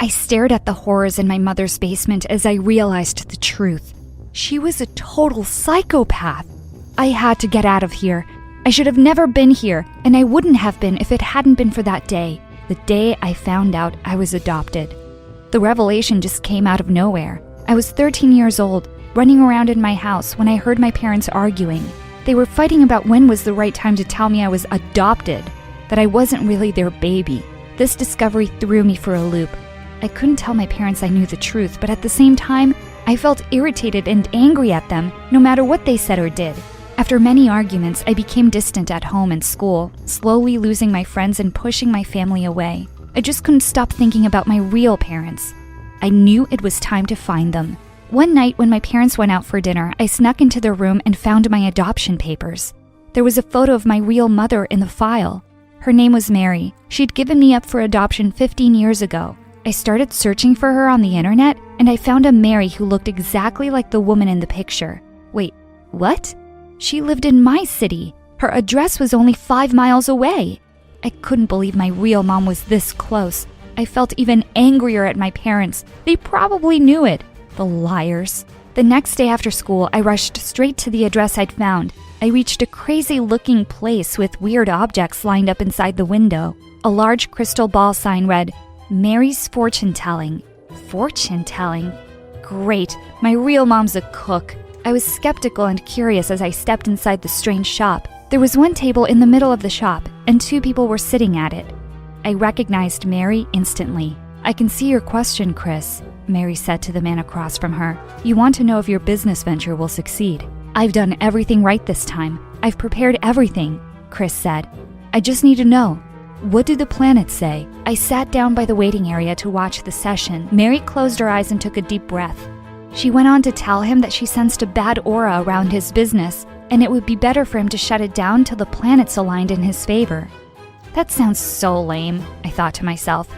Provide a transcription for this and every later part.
I stared at the horrors in my mother's basement as I realized the truth. She was a total psychopath. I had to get out of here. I should have never been here, and I wouldn't have been if it hadn't been for that day, the day I found out I was adopted. The revelation just came out of nowhere. I was 13 years old, running around in my house when I heard my parents arguing. They were fighting about when was the right time to tell me I was adopted, that I wasn't really their baby. This discovery threw me for a loop. I couldn't tell my parents I knew the truth, but at the same time, I felt irritated and angry at them, no matter what they said or did. After many arguments, I became distant at home and school, slowly losing my friends and pushing my family away. I just couldn't stop thinking about my real parents. I knew it was time to find them. One night when my parents went out for dinner, I snuck into their room and found my adoption papers. There was a photo of my real mother in the file. Her name was Mary. She'd given me up for adoption 15 years ago. I started searching for her on the internet, and I found a Mary who looked exactly like the woman in the picture. Wait, what? She lived in my city. Her address was only 5 miles away. I couldn't believe my real mom was this close. I felt even angrier at my parents. They probably knew it. The liars. The next day after school, I rushed straight to the address I'd found. I reached a crazy-looking place with weird objects lined up inside the window. A large crystal ball sign read, Mary's Fortune Telling. Fortune telling? Great, my real mom's a cook. I was skeptical and curious as I stepped inside the strange shop. There was one table in the middle of the shop, and 2 people were sitting at it. I recognized Mary instantly. I can see your question, Chris, Mary said to the man across from her. You want to know if your business venture will succeed. I've done everything right this time. I've prepared everything, Chris said. I just need to know. What do the planets say? I sat down by the waiting area to watch the session. Mary closed her eyes and took a deep breath. She went on to tell him that she sensed a bad aura around his business, and it would be better for him to shut it down till the planets aligned in his favor. That sounds so lame, I thought to myself.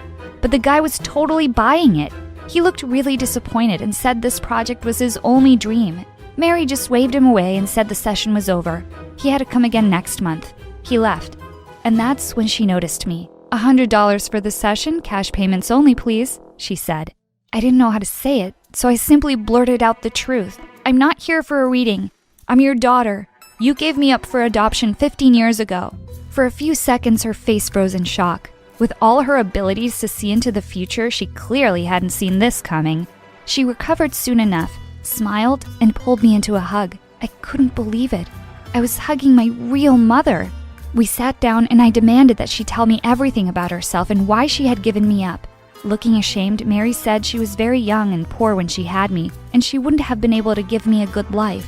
But the guy was totally buying it. He looked really disappointed and said this project was his only dream. Mary just waved him away and said the session was over. He had to come again next month. He left. And that's when she noticed me. $100 for the session, cash payments only, please, she said. I didn't know how to say it, so I simply blurted out the truth. I'm not here for a reading. I'm your daughter. You gave me up for adoption 15 years ago. For a few seconds, her face froze in shock. With all her abilities to see into the future, she clearly hadn't seen this coming. She recovered soon enough, smiled, and pulled me into a hug. I couldn't believe it. I was hugging my real mother. We sat down and I demanded that she tell me everything about herself and why she had given me up. Looking ashamed, Mary said she was very young and poor when she had me, and she wouldn't have been able to give me a good life.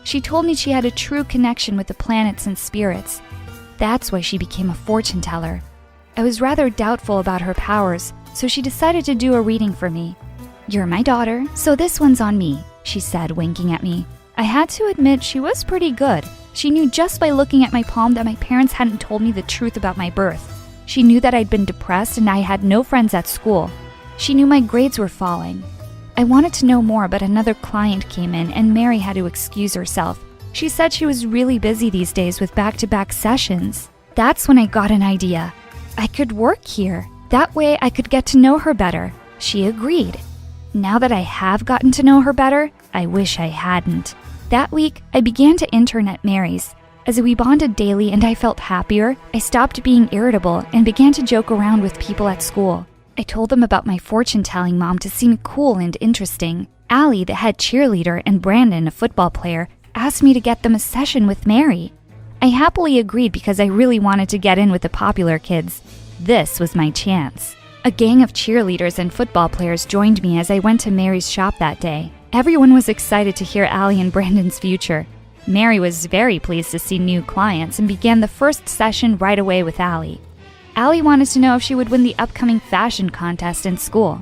She told me she had a true connection with the planets and spirits. That's why she became a fortune teller. I was rather doubtful about her powers, so she decided to do a reading for me. You're my daughter, so this one's on me, she said, winking at me. I had to admit she was pretty good. She knew just by looking at my palm that my parents hadn't told me the truth about my birth. She knew that I'd been depressed and I had no friends at school. She knew my grades were falling. I wanted to know more, but another client came in and Mary had to excuse herself. She said she was really busy these days with back-to-back sessions. That's when I got an idea. I could work here. That way I could get to know her better. She agreed. Now that I have gotten to know her better, I wish I hadn't. That week, I began to intern at Mary's. As we bonded daily and I felt happier, I stopped being irritable and began to joke around with people at school. I told them about my fortune-telling mom to seem cool and interesting. Allie, the head cheerleader, and Brandon, a football player, asked me to get them a session with Mary. I happily agreed because I really wanted to get in with the popular kids. This was my chance. A gang of cheerleaders and football players joined me as I went to Mary's shop that day. Everyone was excited to hear Allie and Brandon's future. Mary was very pleased to see new clients and began the first session right away with Allie. Allie wanted to know if she would win the upcoming fashion contest in school.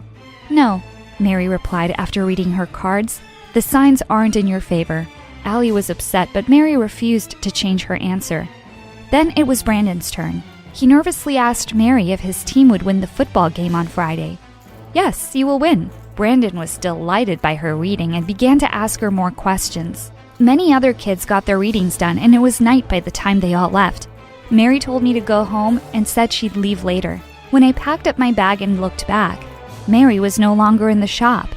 No, Mary replied after reading her cards. The signs aren't in your favor. Allie was upset, but Mary refused to change her answer. Then it was Brandon's turn. He nervously asked Mary if his team would win the football game on Friday. Yes, you will win. Brandon was delighted by her reading and began to ask her more questions. Many other kids got their readings done, and it was night by the time they all left. Mary told me to go home and said she'd leave later. When I packed up my bag and looked back, Mary was no longer in the shop.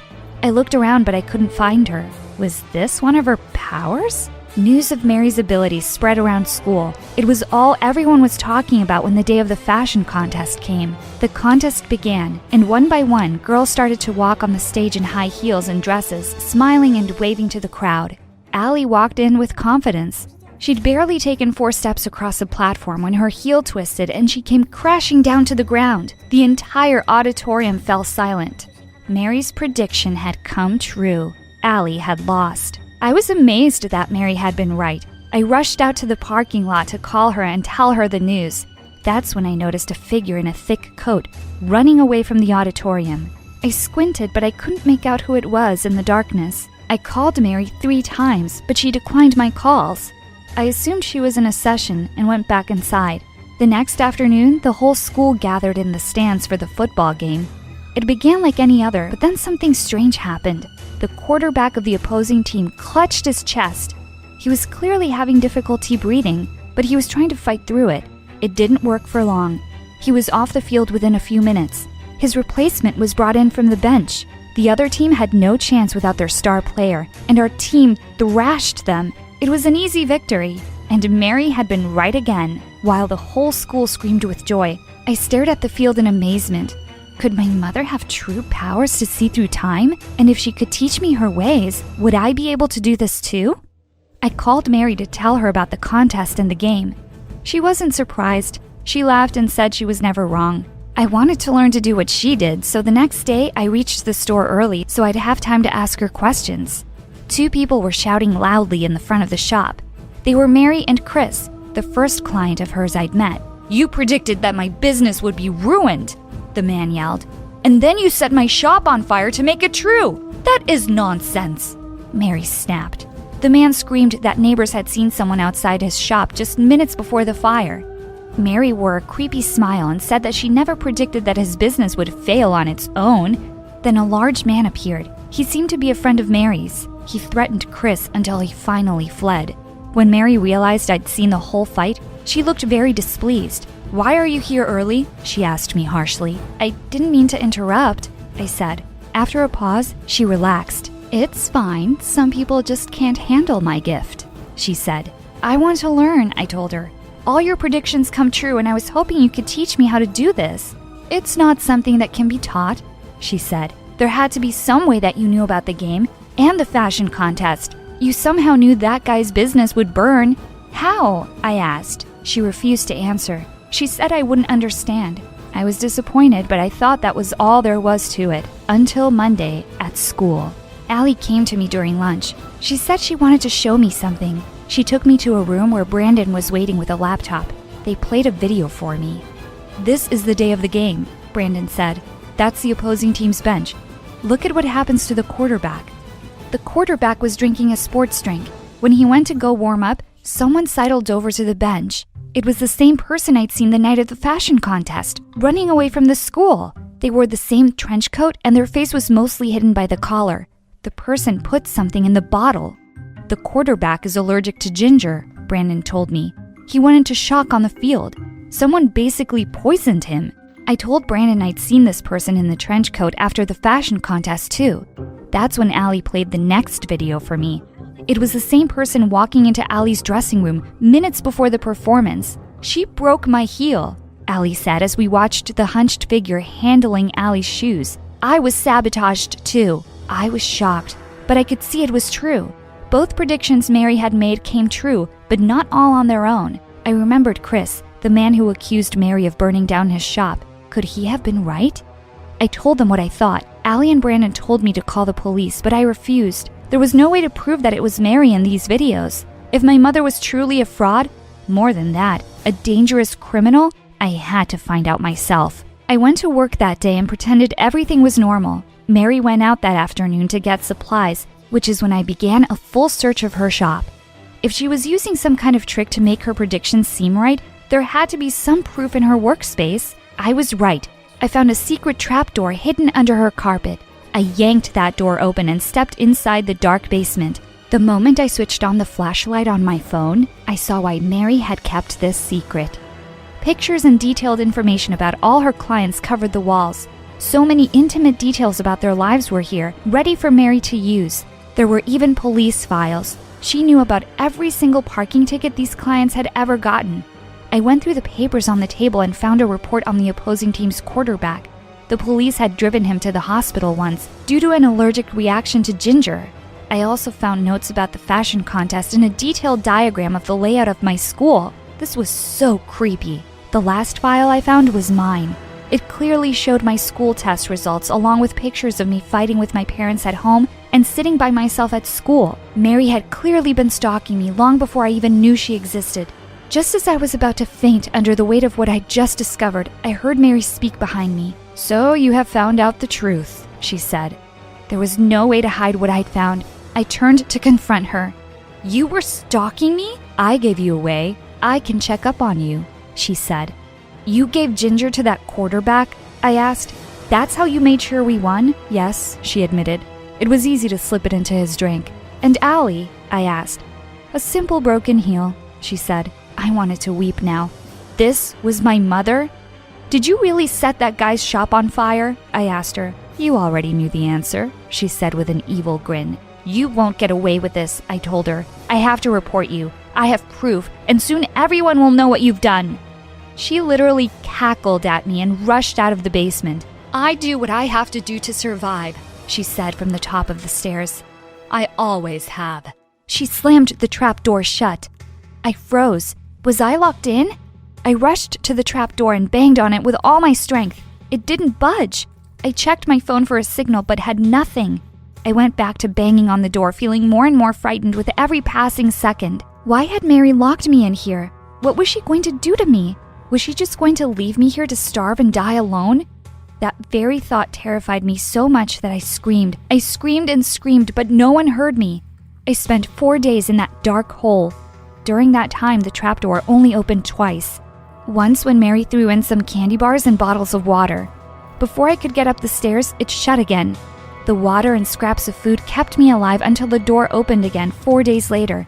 I looked around, but I couldn't find her. Was this one of her powers? News of Mary's abilities spread around school. It was all everyone was talking about when the day of the fashion contest came. The contest began, and one by one, girls started to walk on the stage in high heels and dresses, smiling and waving to the crowd. Allie walked in with confidence. She'd barely taken 4 steps across the platform when her heel twisted and she came crashing down to the ground. The entire auditorium fell silent. Mary's prediction had come true. Allie had lost. I was amazed that Mary had been right. I rushed out to the parking lot to call her and tell her the news. That's when I noticed a figure in a thick coat running away from the auditorium. I squinted, but I couldn't make out who it was in the darkness. I called Mary 3 times, but she declined my calls. I assumed she was in a session and went back inside. The next afternoon, the whole school gathered in the stands for the football game. It began like any other, but then something strange happened. The quarterback of the opposing team clutched his chest. He was clearly having difficulty breathing, but he was trying to fight through it. It didn't work for long. He was off the field within a few minutes. His replacement was brought in from the bench. The other team had no chance without their star player, and our team thrashed them. It was an easy victory, and Mary had been right again. While the whole school screamed with joy, I stared at the field in amazement. Could my mother have true powers to see through time? And if she could teach me her ways, would I be able to do this too? I called Mary to tell her about the contest and the game. She wasn't surprised. She laughed and said she was never wrong. I wanted to learn to do what she did, so the next day I reached the store early so I'd have time to ask her questions. 2 people were shouting loudly in the front of the shop. They were Mary and Chris, the first client of hers I'd met. "You predicted that my business would be ruined," the man yelled. "And then you set my shop on fire to make it true. That is nonsense," Mary snapped. The man screamed that neighbors had seen someone outside his shop just minutes before the fire. Mary wore a creepy smile and said that she never predicted that his business would fail on its own. Then a large man appeared. He seemed to be a friend of Mary's. He threatened Chris until he finally fled. When Mary realized I'd seen the whole fight, she looked very displeased. "Why are you here early?" she asked me harshly. "I didn't mean to interrupt," I said. After a pause, she relaxed. "It's fine. Some people just can't handle my gift," she said. "I want to learn," I told her. "All your predictions come true, and I was hoping you could teach me how to do this." "It's not something that can be taught," she said. "There had to be some way that you knew about the game and the fashion contest. You somehow knew that guy's business would burn." "How?" I asked. She refused to answer. She said I wouldn't understand. I was disappointed, but I thought that was all there was to it, until Monday at school. Allie came to me during lunch. She said she wanted to show me something. She took me to a room where Brandon was waiting with a laptop. They played a video for me. "This is the day of the game," Brandon said. "That's the opposing team's bench. Look at what happens to the quarterback." The quarterback was drinking a sports drink. When he went to go warm up, someone sidled over to the bench. It was the same person I'd seen the night of the fashion contest, running away from the school. They wore the same trench coat and their face was mostly hidden by the collar. The person put something in the bottle. "The quarterback is allergic to ginger," Brandon told me. "He went into shock on the field. Someone basically poisoned him." I told Brandon I'd seen this person in the trench coat after the fashion contest too. That's when Allie played the next video for me. It was the same person walking into Allie's dressing room minutes before the performance. "She broke my heel," Allie said as we watched the hunched figure handling Allie's shoes. "I was sabotaged too." I was shocked, but I could see it was true. Both predictions Mary had made came true, but not all on their own. I remembered Chris, the man who accused Mary of burning down his shop. Could he have been right? I told them what I thought. Allie and Brandon told me to call the police, but I refused. There was no way to prove that it was Mary in these videos. If my mother was truly a fraud, more than that, a dangerous criminal, I had to find out myself. I went to work that day and pretended everything was normal. Mary went out that afternoon to get supplies, which is when I began a full search of her shop. If she was using some kind of trick to make her predictions seem right, there had to be some proof in her workspace. I was right. I found a secret trapdoor hidden under her carpet. I yanked that door open and stepped inside the dark basement. The moment I switched on the flashlight on my phone, I saw why Mary had kept this secret. Pictures and detailed information about all her clients covered the walls. So many intimate details about their lives were here, ready for Mary to use. There were even police files. She knew about every single parking ticket these clients had ever gotten. I went through the papers on the table and found a report on the opposing team's quarterback. The police had driven him to the hospital once due to an allergic reaction to ginger. I also found notes about the fashion contest and a detailed diagram of the layout of my school. This was so creepy. The last file I found was mine. It clearly showed my school test results along with pictures of me fighting with my parents at home and sitting by myself at school. Mary had clearly been stalking me long before I even knew she existed. Just as I was about to faint under the weight of what I'd just discovered, I heard Mary speak behind me. "So you have found out the truth," she said. There was no way to hide what I'd found. I turned to confront her. "You were stalking me? I gave you away. I can check up on you," she said. "You gave ginger to that quarterback?" I asked. "That's how you made sure we won?" "Yes," she admitted. "It was easy to slip it into his drink." "And Allie?" I asked. "A simple broken heel," she said. I wanted to weep now. This was my mother? "Did you really set that guy's shop on fire?" I asked her. "You already knew the answer," she said with an evil grin. "You won't get away with this," I told her. "I have to report you. I have proof, and soon everyone will know what you've done." She literally cackled at me and rushed out of the basement. "I do what I have to do to survive," she said from the top of the stairs. "I always have." She slammed the trap door shut. I froze. Was I locked in? I rushed to the trap door and banged on it with all my strength. It didn't budge. I checked my phone for a signal but had nothing. I went back to banging on the door, feeling more and more frightened with every passing second. Why had Mary locked me in here? What was she going to do to me? Was she just going to leave me here to starve and die alone? That very thought terrified me so much that I screamed. I screamed and screamed, but no one heard me. I spent 4 days in that dark hole. During that time, the trapdoor only opened twice. Once when Mary threw in some candy bars and bottles of water. Before I could get up the stairs, it shut again. The water and scraps of food kept me alive until the door opened again 4 days later.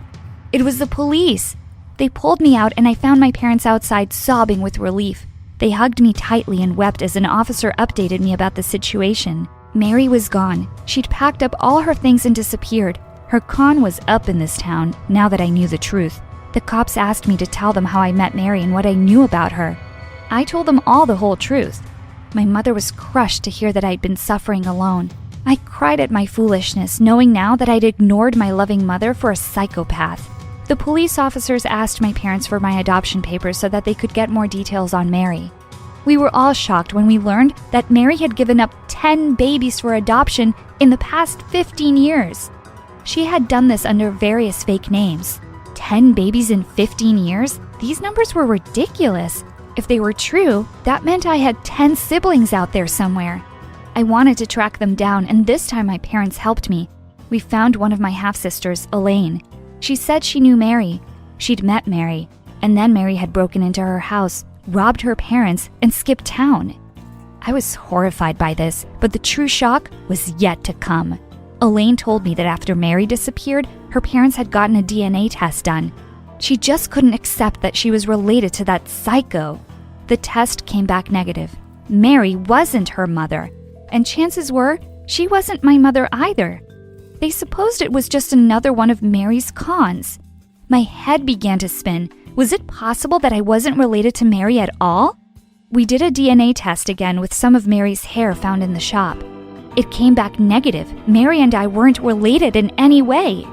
It was the police. They pulled me out and I found my parents outside sobbing with relief. They hugged me tightly and wept as an officer updated me about the situation. Mary was gone. She'd packed up all her things and disappeared. Her con was up in this town, now that I knew the truth. The cops asked me to tell them how I met Mary and what I knew about her. I told them all the whole truth. My mother was crushed to hear that I'd been suffering alone. I cried at my foolishness, knowing now that I'd ignored my loving mother for a psychopath. The police officers asked my parents for my adoption papers so that they could get more details on Mary. We were all shocked when we learned that Mary had given up 10 babies for adoption in the past 15 years. She had done this under various fake names. 10 babies in 15 years? These numbers were ridiculous. If they were true, that meant I had 10 siblings out there somewhere. I wanted to track them down, and this time my parents helped me. We found one of my half-sisters, Elaine. She said she knew Mary. She'd met Mary, and then Mary had broken into her house, robbed her parents, and skipped town. I was horrified by this, but the true shock was yet to come. Elaine told me that after Mary disappeared, her parents had gotten a DNA test done. She just couldn't accept that she was related to that psycho. The test came back negative. Mary wasn't her mother, and chances were she wasn't my mother either. They supposed it was just another one of Mary's cons. My head began to spin. Was it possible that I wasn't related to Mary at all? We did a DNA test again with some of Mary's hair found in the shop. It came back negative. Mary and I weren't related in any way.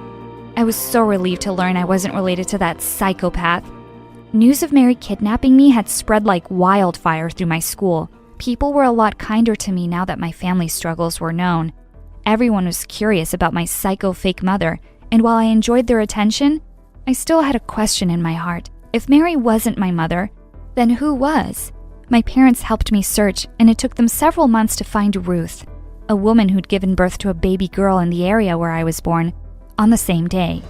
I was so relieved to learn I wasn't related to that psychopath. News of Mary kidnapping me had spread like wildfire through my school. People were a lot kinder to me now that my family struggles were known. Everyone was curious about my psycho fake mother, and while I enjoyed their attention, I still had a question in my heart. If Mary wasn't my mother, then who was? My parents helped me search, and it took them several months to find Ruth, a woman who'd given birth to a baby girl in the area where I was born, on the same day.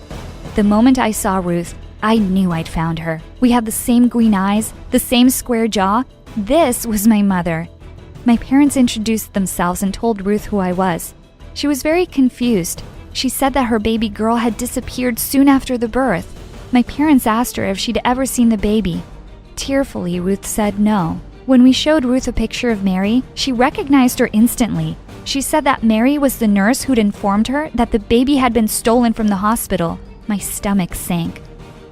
The moment I saw Ruth, I knew I'd found her. We had the same green eyes, the same square jaw. This was my mother. My parents introduced themselves and told Ruth who I was. She was very confused. She said that her baby girl had disappeared soon after the birth. My parents asked her if she'd ever seen the baby. Tearfully, Ruth said no. When we showed Ruth a picture of Mary, she recognized her instantly. She said that Mary was the nurse who'd informed her that the baby had been stolen from the hospital. My stomach sank.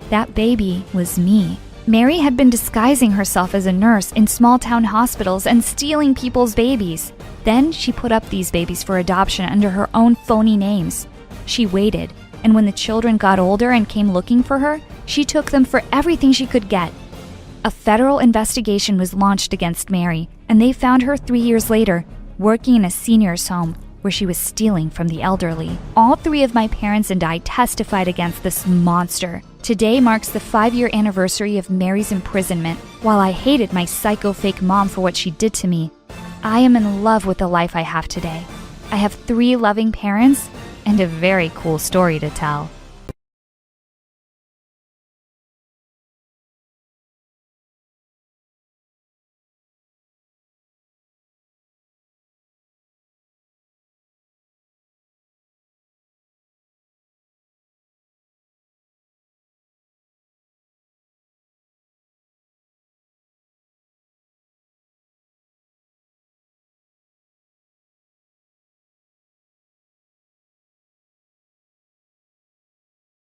That baby was me. Mary had been disguising herself as a nurse in small-town hospitals and stealing people's babies. Then she put up these babies for adoption under her own phony names. She waited, and when the children got older and came looking for her, she took them for everything she could get. A federal investigation was launched against Mary, and they found her 3 years later, working in a senior's home where she was stealing from the elderly. All 3 of my parents and I testified against this monster. Today marks the 5-year anniversary of Mary's imprisonment. While I hated my psycho fake mom for what she did to me, I am in love with the life I have today. I have 3 loving parents and a very cool story to tell.